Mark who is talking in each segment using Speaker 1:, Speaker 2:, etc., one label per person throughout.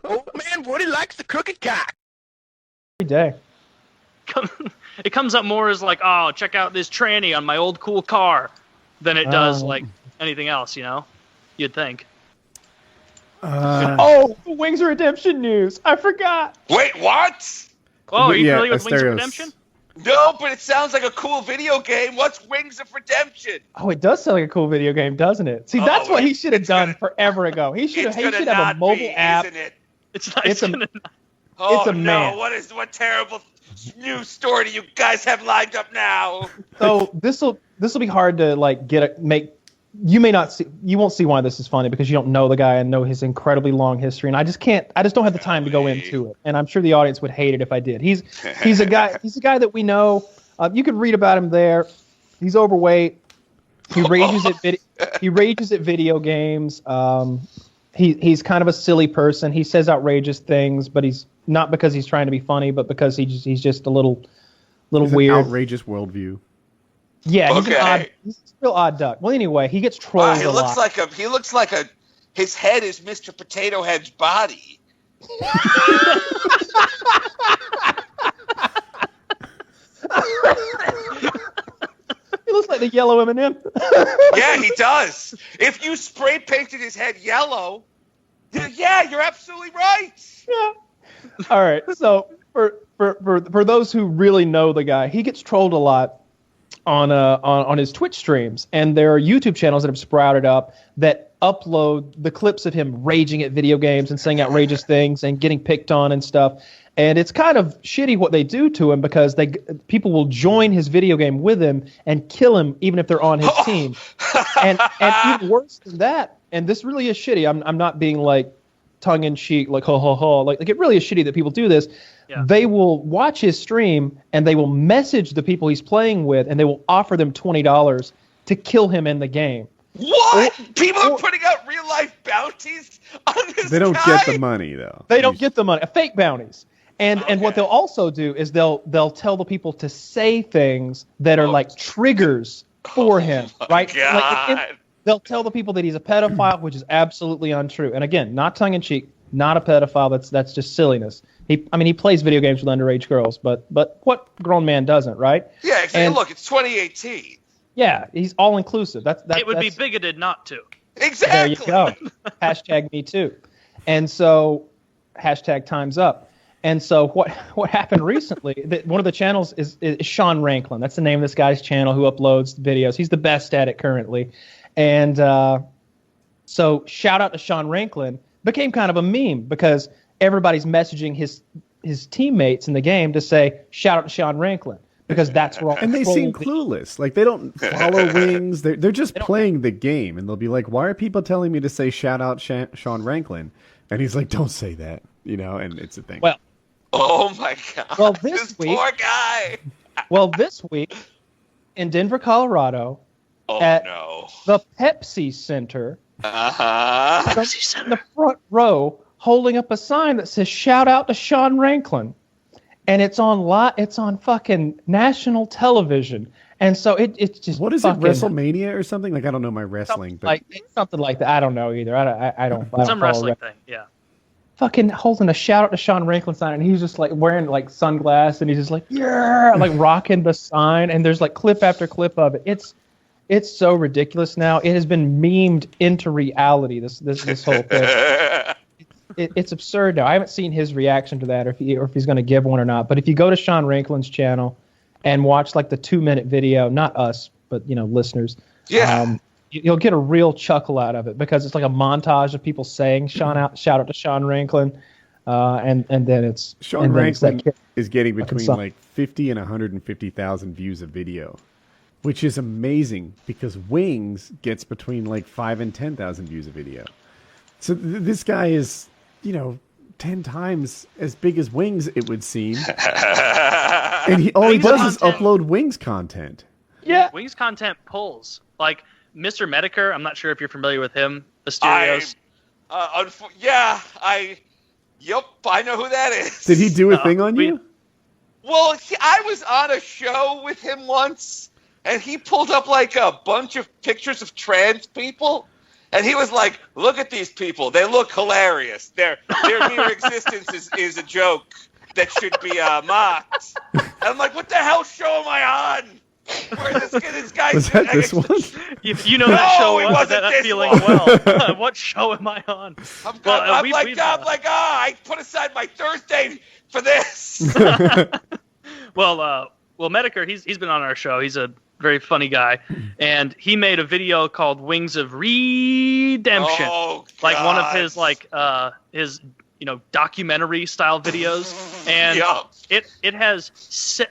Speaker 1: Old man Woody likes the crooked cock.
Speaker 2: Every day.
Speaker 3: It comes up more as like, oh, check out this tranny on my old cool car, than it does like anything else. You know, you'd think.
Speaker 2: The Wings of Redemption news. I forgot.
Speaker 4: Wait, what?
Speaker 3: Oh, are you familiar with Wings of Redemption?
Speaker 4: No, but it sounds like a cool video game. What's Wings of Redemption?
Speaker 2: Oh, it does sound like a cool video game, doesn't it? See, that's what he should have done forever ago. He should have a mobile app.
Speaker 4: Isn't it?
Speaker 3: It's not.
Speaker 2: It's a
Speaker 4: no!
Speaker 2: man.
Speaker 4: What terrible news story do you guys have lined up now?
Speaker 2: So this will be hard to like you won't see why this is funny because you don't know the guy and know his incredibly long history, and I just don't have the time to go into it, and I'm sure the audience would hate it if I did. He's a guy that we know. You could read about him there. He's overweight. He rages at video games. He's kind of a silly person. He says outrageous things, but he's not because he's trying to be funny, but because he's just a little weird.
Speaker 5: Outrageous worldview.
Speaker 2: Yeah, he's a real odd duck. Well, anyway, he gets trolled
Speaker 4: He looks like his head is Mr. Potato Head's body.
Speaker 2: He looks like the yellow M&M.
Speaker 4: Yeah, he does. If you spray painted his head yellow, yeah, you're absolutely right.
Speaker 2: Yeah. All right. So for those who really know the guy, he gets trolled a lot on his Twitch streams, and there are YouTube channels that have sprouted up that upload the clips of him raging at video games and saying outrageous things and getting picked on and stuff. And it's kind of shitty what they do to him because people will join his video game with him and kill him even if they're on his team. And even worse than that, and this really is shitty. I'm not being like tongue in cheek, like ho ho ho. Like it really is shitty that people do this. Yeah. They will watch his stream and they will message the people he's playing with and they will offer them $20 to kill him in the game.
Speaker 4: What? People are putting out real life bounties on this
Speaker 5: They don't
Speaker 4: guy?
Speaker 5: get the money though.
Speaker 2: They don't get the money. Fake bounties. And what they'll also do is they'll tell the people to say things that are like triggers for him, right? Like they'll tell the people that he's a pedophile, which is absolutely untrue. And again, not tongue in cheek, not a pedophile. That's just silliness. He plays video games with underage girls, but what grown man doesn't, right?
Speaker 4: Yeah, exactly.
Speaker 2: And,
Speaker 4: look, it's 2018.
Speaker 2: Yeah, he's all inclusive.
Speaker 3: It would be bigoted not to.
Speaker 4: Exactly.
Speaker 2: There you go. Hashtag me too. And so hashtag time's up. And so what happened recently, one of the channels is Sean Ranklin. That's the name of this guy's channel who uploads videos. He's the best at it currently. And so shout out to Sean Ranklin. Became kind of a meme because everybody's messaging his teammates in the game to say, shout out to Sean Ranklin. Because that's wrong.
Speaker 5: And they seem clueless. Like, they don't follow Wings. They're just playing the game. And they'll be like, why are people telling me to say shout out Sean Ranklin? And he's like, don't say that. You know, and it's a thing.
Speaker 2: Well,
Speaker 4: oh, my God.
Speaker 2: Well, this week,
Speaker 4: poor guy.
Speaker 2: This week in Denver, Colorado, at the Pepsi Center, in the front row, holding up a sign that says "Shout out to Sean Ranklin," and it's on fucking national television. And so it's just
Speaker 5: what is it, WrestleMania or something? Like, I don't know my wrestling,
Speaker 2: something like that. I don't know either. I don't.
Speaker 3: Some wrestling thing, yeah.
Speaker 2: Fucking holding a shout out to Sean Ranklin sign, and he's just like wearing like sunglasses, and he's just like like rocking the sign, and there's like clip after clip of it. It's so ridiculous now. It has been memed into reality. This whole thing. It's absurd now. I haven't seen his reaction to that, or if he's going to give one or not. But if you go to Sean Ranklin's channel and watch like the 2-minute video, not us, but listeners, you'll get a real chuckle out of it because it's like a montage of people saying shout out to Sean Ranklin, and then it's
Speaker 5: Sean Ranklin is getting between like 50 and 150,000 views a video, which is amazing because Wings gets between like 5 and 10,000 views a video. So this guy is 10 times as big as Wings, it would seem, and all he does is upload Wings content.
Speaker 2: Yeah,
Speaker 3: Wings content pulls like. Mr. Medicare, I'm not sure if you're familiar with him. Mysterios.
Speaker 4: I know who that is.
Speaker 5: Did he do a thing on you?
Speaker 4: Well, I was on a show with him once, and he pulled up like a bunch of pictures of trans people, And he was like, "Look at these people. They look hilarious. Their mere existence is a joke that should be mocked." And I'm like, "What the hell show am I on? Where this guy?
Speaker 5: Was that this one?
Speaker 3: You know that show
Speaker 4: it
Speaker 3: well,
Speaker 4: wasn't
Speaker 3: that
Speaker 4: this
Speaker 3: feeling
Speaker 4: one.
Speaker 3: well. What show am I on?
Speaker 4: I'm I put aside my Thursday for this."
Speaker 3: Well, Medicare, he's been on our show. He's a very funny guy, and he made a video called "Wings of Redemption,"
Speaker 4: Oh,
Speaker 3: like one of
Speaker 4: God.
Speaker 3: his documentary style videos, and
Speaker 4: Yup.
Speaker 3: it has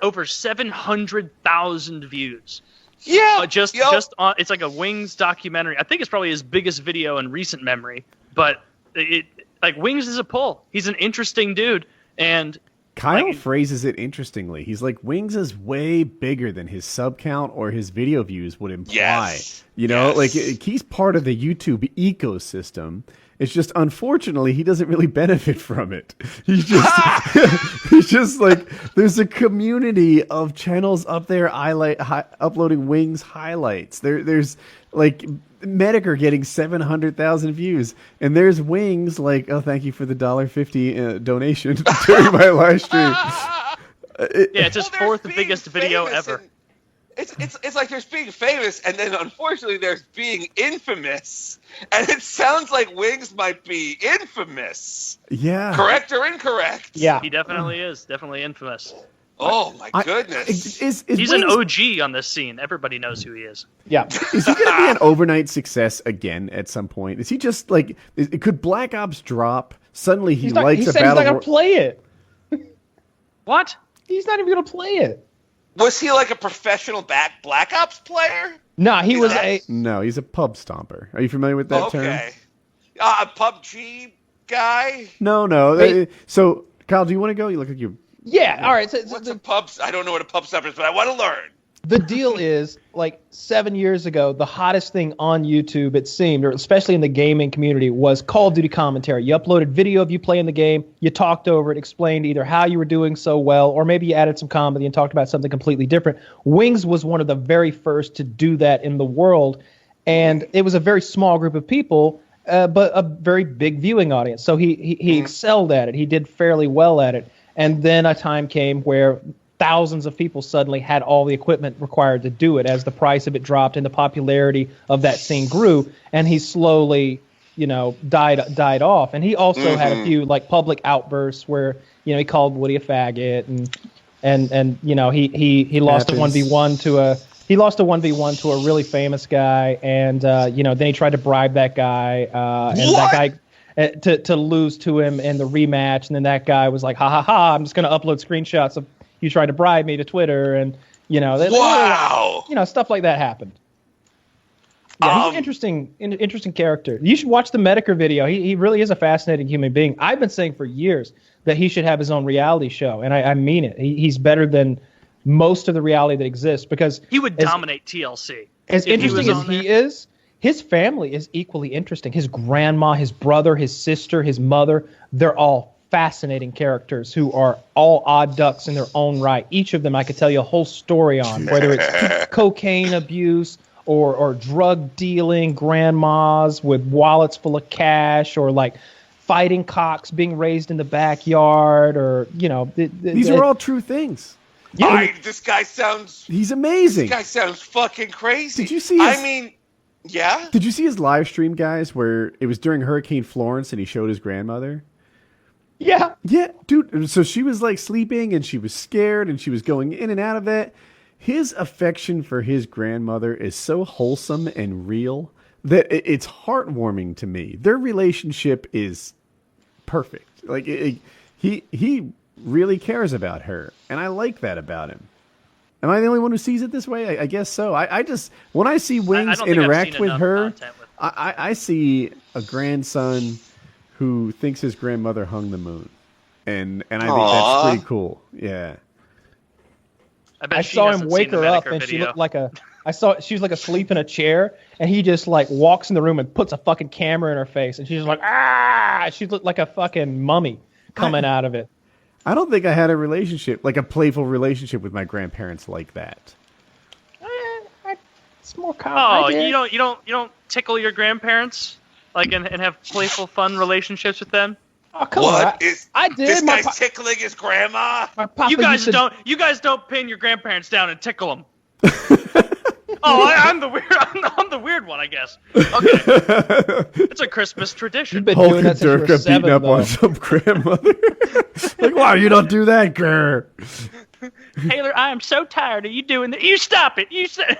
Speaker 3: over 700,000 views.
Speaker 4: Yeah,
Speaker 3: Just on, it's like a Wings documentary. I think it's probably his biggest video in recent memory. But Wings is a pull. He's an interesting dude, and
Speaker 5: Kyle phrases it interestingly. He's like, Wings is way bigger than his sub count or his video views would imply.
Speaker 4: Yes.
Speaker 5: Like he's part of the YouTube ecosystem. It's just, unfortunately, he doesn't really benefit from it. He's just like, there's a community of channels up there uploading Wings highlights. There's like Medicare getting 700,000 views, and there's Wings like, "Oh, thank you for the $1.50 donation during my live stream."
Speaker 3: it's his fourth biggest video ever.
Speaker 4: It's like there's being famous, and then unfortunately there's being infamous, and it sounds like Wings might be infamous.
Speaker 5: Yeah.
Speaker 4: Correct or incorrect?
Speaker 2: Yeah.
Speaker 3: He definitely is. Definitely infamous.
Speaker 4: Oh my goodness.
Speaker 5: Is
Speaker 3: He's
Speaker 5: Wings,
Speaker 3: an OG on this scene. Everybody knows who he is.
Speaker 2: Yeah.
Speaker 5: Is he going to be an overnight success again at some point? Is he just like, could Black Ops drop? Suddenly he likes
Speaker 2: he
Speaker 5: a
Speaker 2: said he's
Speaker 5: battle.
Speaker 2: not going to play it.
Speaker 3: What?
Speaker 2: He's not even going to play it.
Speaker 4: Was he like a professional Black Ops player?
Speaker 2: No, he was
Speaker 5: No, he's a pub stomper. Are you familiar with that term?
Speaker 4: Okay. A PUBG guy?
Speaker 5: No.
Speaker 2: Wait.
Speaker 5: So, Kyle, do you want to go? You look like you.
Speaker 2: Yeah, all right. So,
Speaker 4: What's a pub? I don't know what a pub stomper is, but I want to learn.
Speaker 2: the deal is, like 7 years ago, the hottest thing on YouTube, it seemed, or especially in the gaming community, was Call of Duty commentary. You uploaded video of you playing the game, you talked over it, explained either how you were doing so well, or maybe you added some comedy and talked about something completely different. Wings was one of the very first to do that in the world, and it was a very small group of people, but a very big viewing audience. So he excelled at it. He did fairly well at it. And then a time came where thousands of people suddenly had all the equipment required to do it as the price of it dropped and the popularity of that scene grew, and he slowly, died off. And he also had a few like public outbursts where, he called Woody a faggot and he lost a 1v1 to a really famous guy, and then he tried to bribe that guy and that guy to lose to him in the rematch, and then that guy was like, ha, I'm just going to upload screenshots of you tried to bribe me to Twitter, and
Speaker 4: Wow.
Speaker 2: Stuff like that happened. Yeah, he's an interesting character. You should watch the Medicare video. He really is a fascinating human being. I've been saying for years that he should have his own reality show, and I mean it. He's better than most of the reality that exists, because
Speaker 3: He would dominate TLC.
Speaker 2: as
Speaker 3: if
Speaker 2: interesting
Speaker 3: was
Speaker 2: as
Speaker 3: on
Speaker 2: he
Speaker 3: there.
Speaker 2: is, his family is equally interesting. His grandma, his brother, his sister, his mother, they're all fascinating characters who are all odd ducks in their own right. Each of them I could tell you a whole story on, whether it's cocaine abuse or drug dealing grandmas with wallets full of cash, or like fighting cocks being raised in the backyard, or,
Speaker 5: These are all true things.
Speaker 4: This guy sounds...
Speaker 5: He's amazing.
Speaker 4: This guy sounds fucking crazy.
Speaker 5: Did you see
Speaker 4: yeah?
Speaker 5: Did you see his live stream, guys, where it was during Hurricane Florence and he showed his grandmother?
Speaker 2: Yeah.
Speaker 5: Yeah, dude. So she was like sleeping and she was scared and she was going in and out of it. His affection for his grandmother is so wholesome and real that it's heartwarming to me. Their relationship is perfect. Like he really cares about her, and I like that about him. Am I the only one who sees it this way? I guess so. I just, when I see Wings interact with her, I see a grandson who thinks his grandmother hung the moon, and I think that's pretty cool. Yeah.
Speaker 2: I saw him wake her up, and she looked like she was like asleep in a chair, and he just like walks in the room and puts a fucking camera in her face, and she's like, ah! She looked like a fucking mummy coming out of it.
Speaker 5: I don't think I had a relationship, like a playful relationship with my grandparents like that.
Speaker 2: It's more complicated.
Speaker 3: you don't tickle your grandparents, like and have playful, fun relationships with them.
Speaker 2: Oh, come on. I did.
Speaker 4: This guy's tickling his grandma?
Speaker 3: You guys don't pin your grandparents down and tickle them. I'm the weird. I'm the weird one, I guess. Okay, it's a Christmas tradition.
Speaker 2: You've been doing that since you were
Speaker 5: Durka
Speaker 2: 7,
Speaker 5: beating up
Speaker 2: though.
Speaker 5: on some grandmother. Like, wow, you don't do that, grr.
Speaker 3: Taylor, I am so tired of you doing that. You stop it. You say,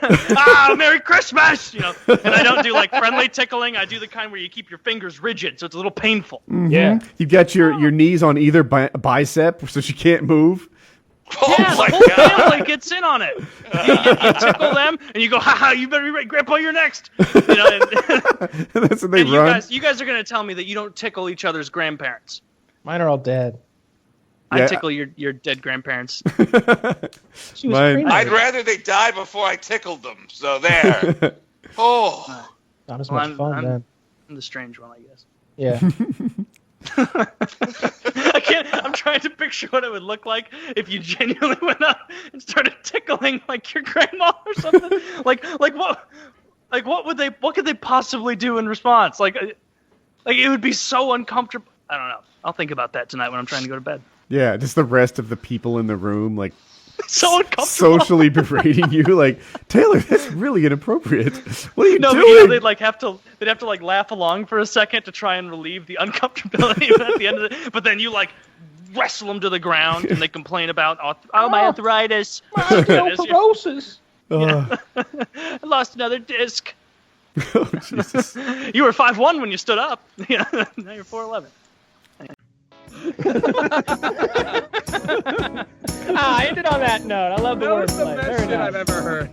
Speaker 3: Merry Christmas. And I don't do like friendly tickling. I do the kind where you keep your fingers rigid, so it's a little painful.
Speaker 5: Mm-hmm.
Speaker 2: Yeah.
Speaker 5: You got your knees on either bicep, so she can't move.
Speaker 4: Oh
Speaker 3: Yeah,
Speaker 4: my
Speaker 3: the whole
Speaker 4: God.
Speaker 3: family gets in on it. You tickle them, and you go, ha, you better be ready. Grandpa, you're next. And
Speaker 5: That's when they run.
Speaker 3: you guys are going to tell me that you don't tickle each other's grandparents.
Speaker 2: Mine are all dead.
Speaker 3: I tickle your dead grandparents.
Speaker 2: She was
Speaker 5: Mine-
Speaker 2: cremated.
Speaker 4: I'd rather they die before I tickled them. So there. Oh.
Speaker 2: Not as
Speaker 3: Well,
Speaker 2: much fun, then.
Speaker 3: I'm the strange one, I guess.
Speaker 2: Yeah.
Speaker 3: I'm trying to picture what it would look like if you genuinely went up and started tickling like your grandma or something. Like what could they possibly do in response? Like it would be so uncomfortable. I don't know. I'll think about that tonight when I'm trying to go to bed.
Speaker 5: Yeah, just the rest of the people in the room, like,
Speaker 3: So uncomfortable.
Speaker 5: socially berating you. Like, Taylor, that's really inappropriate. What are you
Speaker 3: No,
Speaker 5: doing?
Speaker 3: because they'd have to like laugh along for a second to try and relieve the uncomfortability at the end of it. But then you like wrestle them to the ground and they complain about my arthritis.
Speaker 2: My osteoporosis.
Speaker 3: I lost another disc.
Speaker 5: Oh, Jesus.
Speaker 3: You were 5'1" when you stood up. Yeah, now you're 4'11".
Speaker 2: I ended on that note. I love the
Speaker 6: That was the
Speaker 2: wordplay.
Speaker 6: best
Speaker 2: Very
Speaker 6: shit
Speaker 2: nice.
Speaker 6: I've ever heard.